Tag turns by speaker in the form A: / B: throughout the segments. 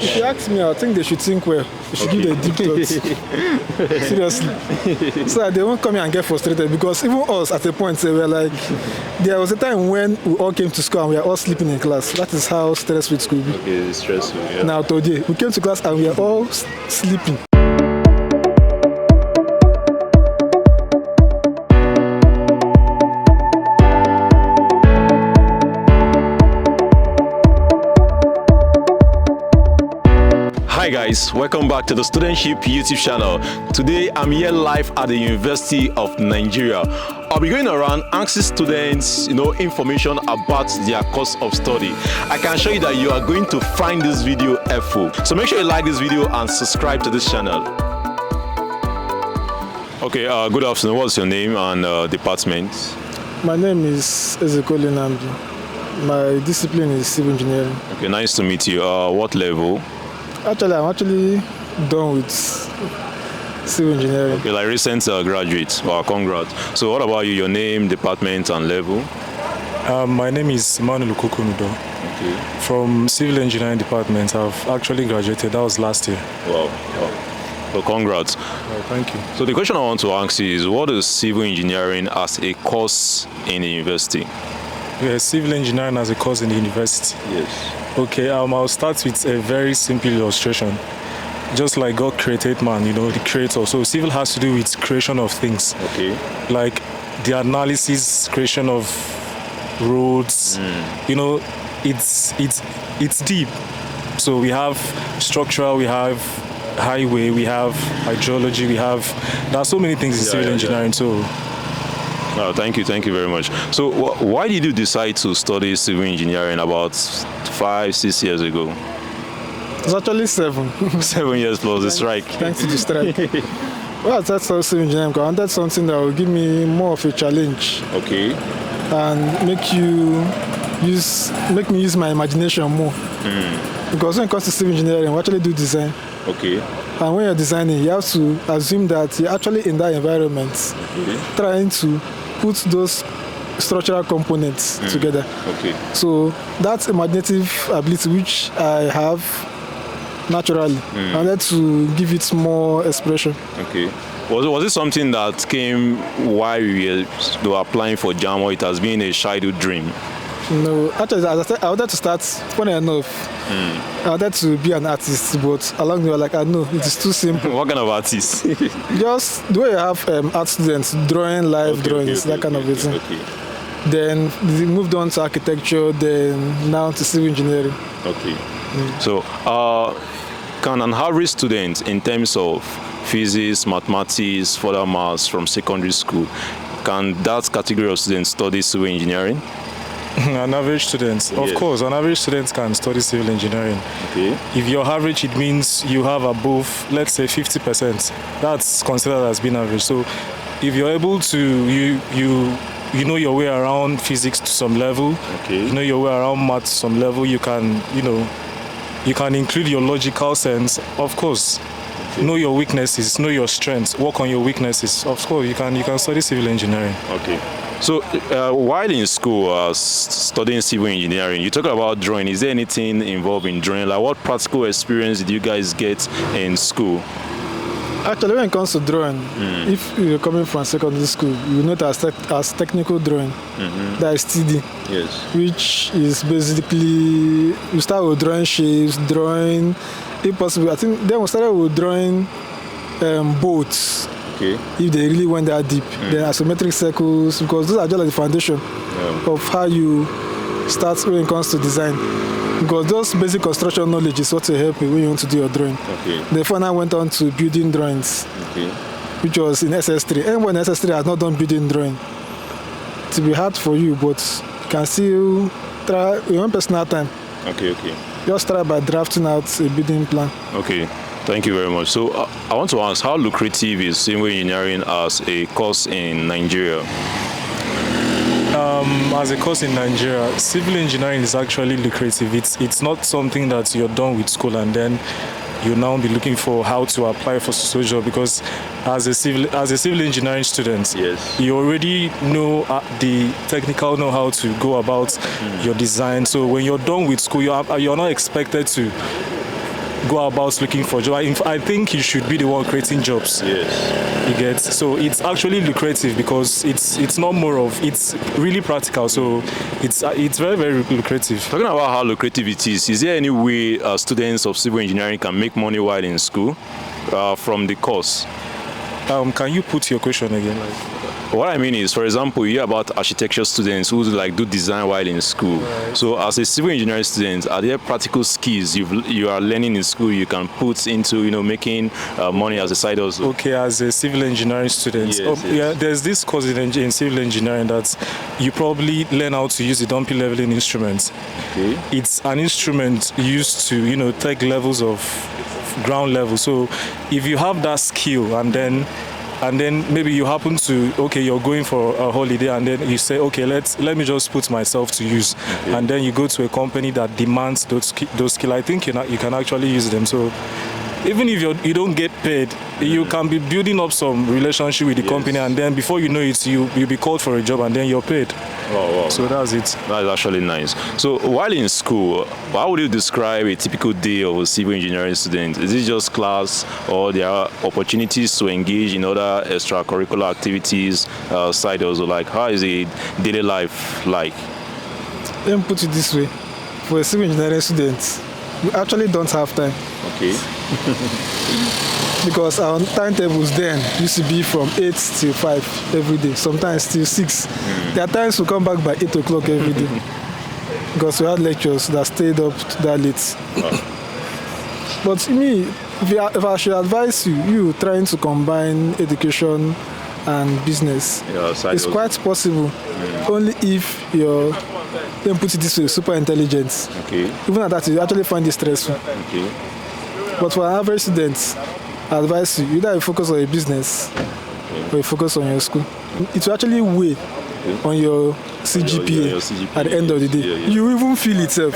A: If you ask me, I think they should think well. They should give the deep thoughts. Seriously. So that they won't come here and get frustrated, because even us at a point, we were like, there was a time when we all came to school and we were all sleeping in class. That is how stressful it could be.
B: Okay, it's stressful, yeah.
A: Now today, we came to class and we are all sleeping.
B: Hi guys, welcome back to the Studentship YouTube channel. Today I'm here live at the University of Nigeria. I'll be going around asking students, information about their course of study. I can assure you that you are going to find this video helpful. So make sure you like this video and subscribe to this channel. Okay, good afternoon. What's your name and department?
A: My name is Ezekwel Nambi. My discipline is civil engineering.
B: Okay, nice to meet you. What level?
A: Actually, I'm done with civil engineering.
B: Okay, like recent graduate. Wow, congrats. So what about you, your name, department and level?
C: My name is Emmanuel Okukunudo.
B: Okay.
C: From civil engineering department. I've actually graduated. That was last year.
B: Wow. So congrats.
C: Thank you.
B: So the question I want to ask you is, what is civil engineering as a course in the university?
C: Yeah, civil engineering as a course in the university.
B: Yes.
C: Okay, I'll start with a very simple illustration. Just like God created man, the creator. So civil has to do with creation of things.
B: Okay.
C: Like the analysis, creation of roads. It's deep. So we have structural, we have highway, we have hydrology, there are so many things in civil engineering. So.
B: Oh, thank you very much. So why did you decide to study civil engineering about 5-6 years ago?
A: It's actually 7.
B: 7 years plus the strike.
A: Thanks to the strike. Well, that's civil engineering, because I wanted something that will give me more of a challenge.
B: Okay.
A: And make me use my imagination more. Because when it comes to civil engineering, we actually do design.
B: Okay.
A: And when you're designing, you have to assume that you're actually in that environment, trying to put those structural components together.
B: Okay.
A: So that's imaginative ability which I have naturally. I wanted to give it more expression.
B: Okay. Was it something that came while you were applying for JAM, or it has been a childhood dream?
A: No, actually, as I said, I wanted to start, funny enough, I wanted to be an artist, but along the way, I know it is too simple.
B: What kind of artist?
A: Just the way you have art students drawing live drawings, that kind of a thing.
B: Okay.
A: Then we moved on to architecture, then now to civil engineering.
B: Okay. So, can an average student, in terms of physics, mathematics, further maths from secondary school, can that category of students study civil engineering?
C: An average student, of course, an average student can study civil engineering.
B: Okay.
C: If you're average, it means you have above, let's say, 50%. That's considered as being average. So, if you're able to, you know your way around physics to some level.
B: Okay.
C: You know your way around math to some level. You can, you can include your logical sense, of course. Okay. Know your weaknesses, know your strengths, work on your weaknesses. Of course, you can study civil engineering.
B: Okay. So, while in school, studying civil engineering, you talk about drawing. Is there anything involved in drawing? Like, what practical experience did you guys get in school?
A: Actually, when it comes to drawing, if you're coming from secondary school, you know that as technical drawing, that is TD.
B: Yes.
A: Which is basically, you start with drawing shapes, drawing, if possible. I think then we started with drawing boats.
B: Okay.
A: If they really went that deep, then isometric circles, because those are just like the foundation of how you start when it comes to design. Because those basic construction knowledge is what will help you when you want to do your drawing.
B: Okay.
A: Therefore, I went on to building drawings, which was in SS3. Anyone in SS3 has not done building drawing, it will be hard for you, but you can still try your own personal time.
B: Okay.
A: Just try by drafting out a building plan.
B: Okay. Thank you very much. So I want to ask, how lucrative is civil engineering as a course in Nigeria?
C: As a course in Nigeria, civil engineering is actually lucrative. It's not something that you're done with school and then you now be looking for how to apply for social job, because as a civil engineering student, you already know the technical know-how to go about your design. So when you're done with school, you're not expected to go about looking for a job. I think you should be the one creating jobs.
B: Yes.
C: You get, so it's actually lucrative because it's not more of, it's really practical. So it's very, very lucrative.
B: Talking about how lucrative it is there any way students of civil engineering can make money while in school from the course?
C: Can you put your question again?
B: What I mean is, for example, you hear about architecture students who like do design while in school.
C: Right.
B: So as a civil engineering student, are there practical skills you are learning in school you can put into, making money as a side hustle?
C: Okay, as a civil engineering student,
B: Yes.
C: yeah, there's this course in civil engineering that you probably learn how to use the dumping leveling instruments.
B: Okay.
C: It's an instrument used to, take levels of ground level. So if you have that skill and then maybe you happen to, you're going for a holiday and then you say, let me just put myself to use.
B: Okay.
C: And then you go to a company that demands those skills. I think you can actually use them. So even if you don't get paid, you can be building up some relationship with the company, and then before you know it, you'll be called for a job and then you're paid.
B: Wow.
C: So that's it.
B: That is actually nice. So while in school, how would you describe a typical day of a civil engineering student? Is it just class, or there are opportunities to engage in other extracurricular activities, side hustle? Like, how is a daily life like?
A: Let me put it this way. For a civil engineering student, we actually don't have time.
B: Okay.
A: Because our timetables then used to be from 8 till 5 every day, sometimes till 6. There are times we come back by 8 o'clock every day because we had lectures that stayed up that late. But me, if I should advise you trying to combine education and business, it's quite possible, only if you're, let me put it this way, super intelligent.
B: Okay.
A: Even at that, you actually find it stressful.
B: Okay.
A: But for an average student, I advise you, either you focus on your business or you focus on your school. It will actually weigh on your CGPA,
B: your CGPA
A: at the end of the day.
B: Yeah.
A: You even feel itself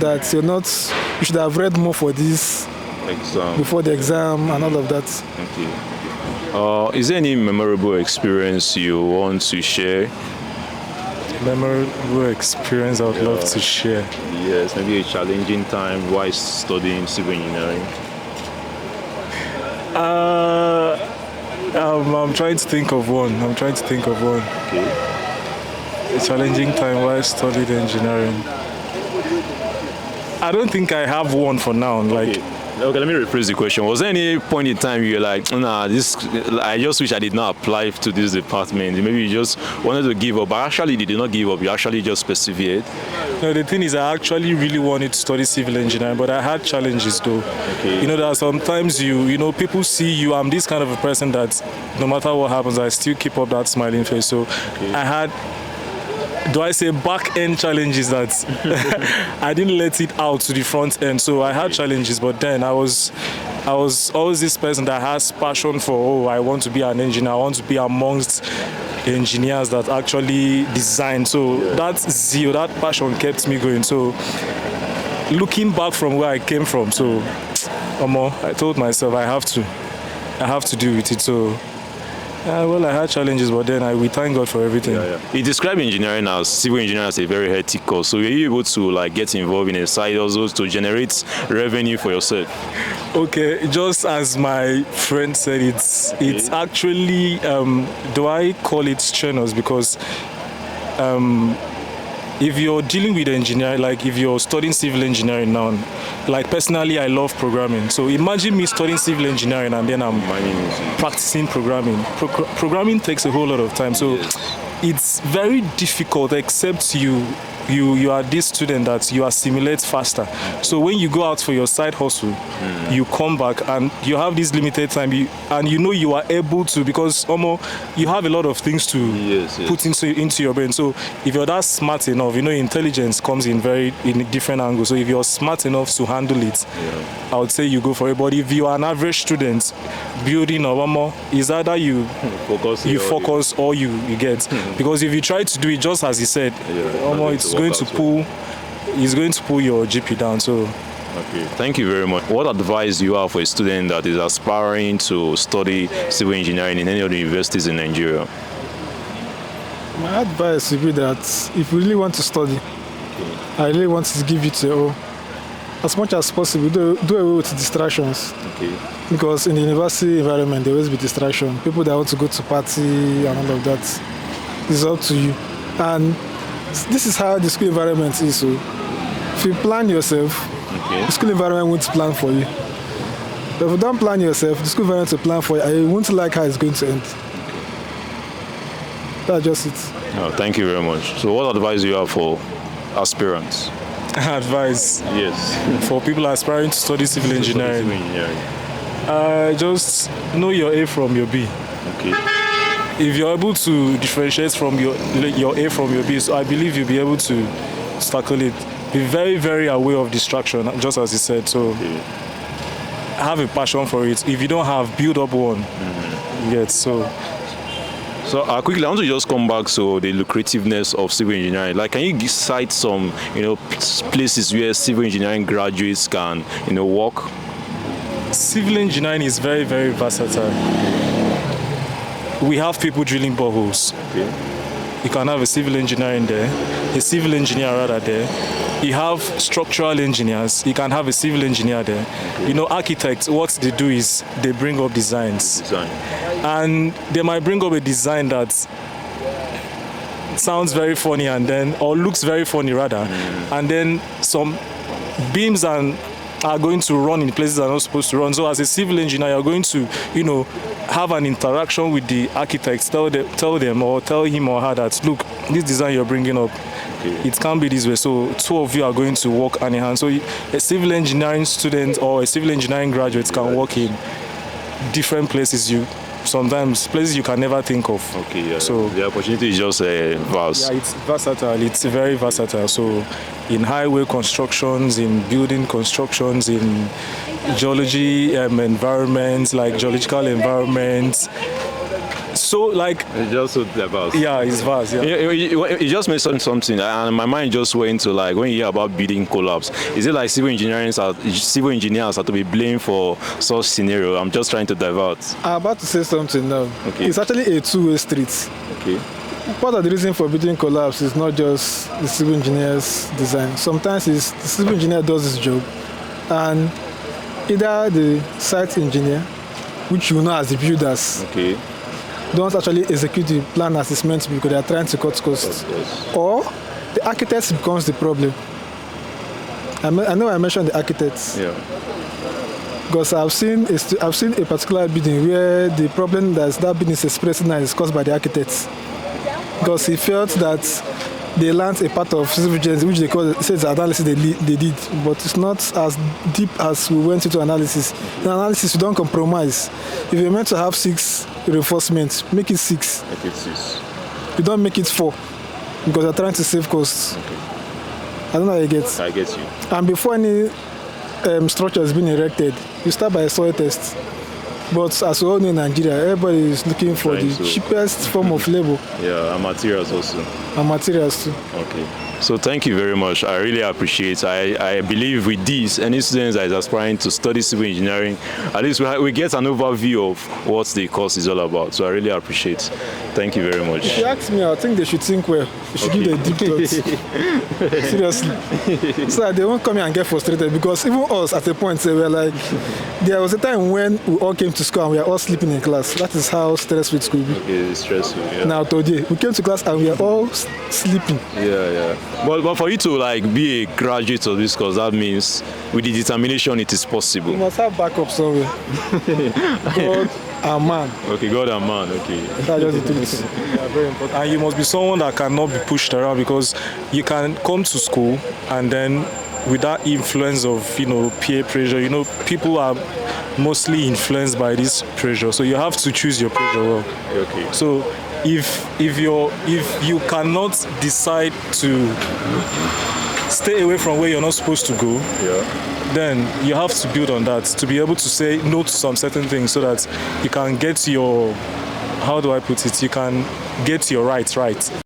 A: that you should have read more for this
B: Exam.
A: before the exam and all of that.
B: Okay. Is there any memorable experience you want to share?
C: Memorable experience I would love to share.
B: Yes, maybe a challenging time while studying civil engineering.
C: I'm trying to think of one.
B: Okay.
C: A challenging time while studying engineering. I don't think I have one for now.
B: Okay, let me rephrase the question. Was there any point in time you were like, I just wish I did not apply to this department? Maybe you just wanted to give up, but actually you did not give up. You actually just persevered.
C: No, the thing is, I actually really wanted to study civil engineering, but I had challenges though.
B: Okay.
C: There are sometimes people see you. I'm this kind of a person that no matter what happens, I still keep up that smiling face. So I had, do I say, back end challenges that I didn't let it out to the front end. So I had challenges, but then I was always this person that has passion for, I want to be an engineer. I want to be amongst engineers that actually design. So that zeal, that passion kept me going. So looking back from where I came from, so I told myself I have to deal with it. So I had challenges, but then we thank God for everything.
B: You describe engineering as civil engineering as a very hectic course. So were you able to get involved in a side hustle to generate revenue for yourself?
C: Okay, just as my friend said, it's actually do I call it strenuous because if you're dealing with engineering, like if you're studying civil engineering now, personally I love programming. So imagine me studying civil engineering and then I'm practicing programming. Programming takes a whole lot of time. So it's very difficult, except you are this student that you assimilate faster. So when you go out for your side hustle, you come back and you have this limited time, and you are able to, because you have a lot of things to put into your brain. So if you're that smart enough, intelligence comes in different angles. So if you're smart enough to handle it, I would say you go for it. But if you are an average student building or is either you focus or you get. Because if you try to do it just as he said, it's going to pull your GP down. So
B: okay, thank you very much. What advice do you have for a student that is aspiring to study civil engineering in any of the universities in Nigeria?
A: My advice would be that if you really want to study, I really want to give it to you, as much as possible, do away with distractions.
B: Okay.
A: Because in the university environment, there will always be distraction. People that want to go to party and all of that. It's up to you. And this is how the school environment is. So if you plan yourself, the school environment won't plan for you. But if you don't plan yourself, the school environment will plan for you, and you won't like how it's going to end. That's just it.
B: Oh, thank you very much. So what advice do you have for aspirants?
C: Advice
B: Yes.
C: for people aspiring to study civil engineering. Just know your A from your B.
B: Okay.
C: If you're able to differentiate from your A from your B, so I believe you'll be able to tackle it. Be very, very aware of distraction, just as you said. So have a passion for it. If you don't have, build up one. Yes. So
B: Quickly, I want to just come back to the lucrativeness of civil engineering. Like, can you cite some, places where civil engineering graduates can, work?
C: Civil engineering is very, very versatile. We have people drilling boreholes.
B: Okay.
C: You can have a civil engineer in there, a civil engineer rather there. You have structural engineers. You can have a civil engineer there. Okay. Architects, what they do is they bring up designs. And they might bring up a design that sounds very funny or looks very funny rather. And then some beams are going to run in places they're not supposed to run. So as a civil engineer, you're going to, have an interaction with the architects, tell them or tell him or her that, look, this design you're bringing up, it can't be this way. So two of you are going to work hand in hand. So a civil engineering student or a civil engineering graduate can work in different places, sometimes places you can never think of.
B: Okay, yeah.
C: So
B: the opportunity is just vast.
C: Yeah, it's versatile. It's very versatile. So in highway constructions, in building constructions, in geology environments, like geological environments. So
B: it's just so diverse.
C: Yeah, it's vast. Yeah.
B: You just mentioned something, and my mind just went to when you hear about building collapse. Is it like civil engineers are to be blamed for such scenario? I'm just trying to divert.
A: I'm about to say something now.
B: Okay.
A: It's actually a two-way street.
B: Okay.
A: Part of the reason for building collapse is not just the civil engineer's design. Sometimes the civil engineer does his job, and either the site engineer, which you know as the builders, don't actually execute the plan as it's meant to be because they are trying to cut costs. Or the architect becomes the problem. I know I mentioned the architects.
B: Yeah.
A: Because I've seen a particular building where the problem that building is expressing now is caused by the architects. Because he felt that they learned a part of civil engineering, which he says the analysis they did, but it's not as deep as we went into analysis. In analysis, you don't compromise. If you're meant to have 6 reinforcements, make it 6.
B: Make it 6.
A: You don't make it 4, because you're trying to save costs.
B: Okay.
A: I don't know how you get.
B: I get you.
A: And before any structure has been erected, you start by a soil test. But as we all know in Nigeria, everybody is looking for the cheapest form of labor.
B: Yeah, and materials also.
A: And materials too.
B: Okay. So thank you very much. I really appreciate it. I believe with this, any students that is aspiring to study civil engineering, at least we get an overview of what the course is all about. So I really appreciate it. Thank you very much.
A: If you ask me, I think they should think well. They should give a deep thought. Seriously. So that they won't come here and get frustrated, because even us at a point, we were like, there was a time when we all came to school and we are all sleeping in class. That is how stressful it could be.
B: Okay, it's stressful, yeah.
A: Now today, we came to class and we are all sleeping.
B: Yeah. But for you to be a graduate of this course, that means with the determination it is possible.
A: You must have backup somewhere. God and man.
B: Okay, God and man, okay.
A: That's just the truth.
C: Yeah, very important. And you must be someone that cannot be pushed around, because you can come to school and then with that influence of peer pressure, people are mostly influenced by this pressure. So you have to choose your pressure well.
B: Okay.
C: So if you cannot decide to stay away from where you're not supposed to go, then you have to build on that to be able to say no to some certain things, so that you can get your, how do I put it, you can get your rights right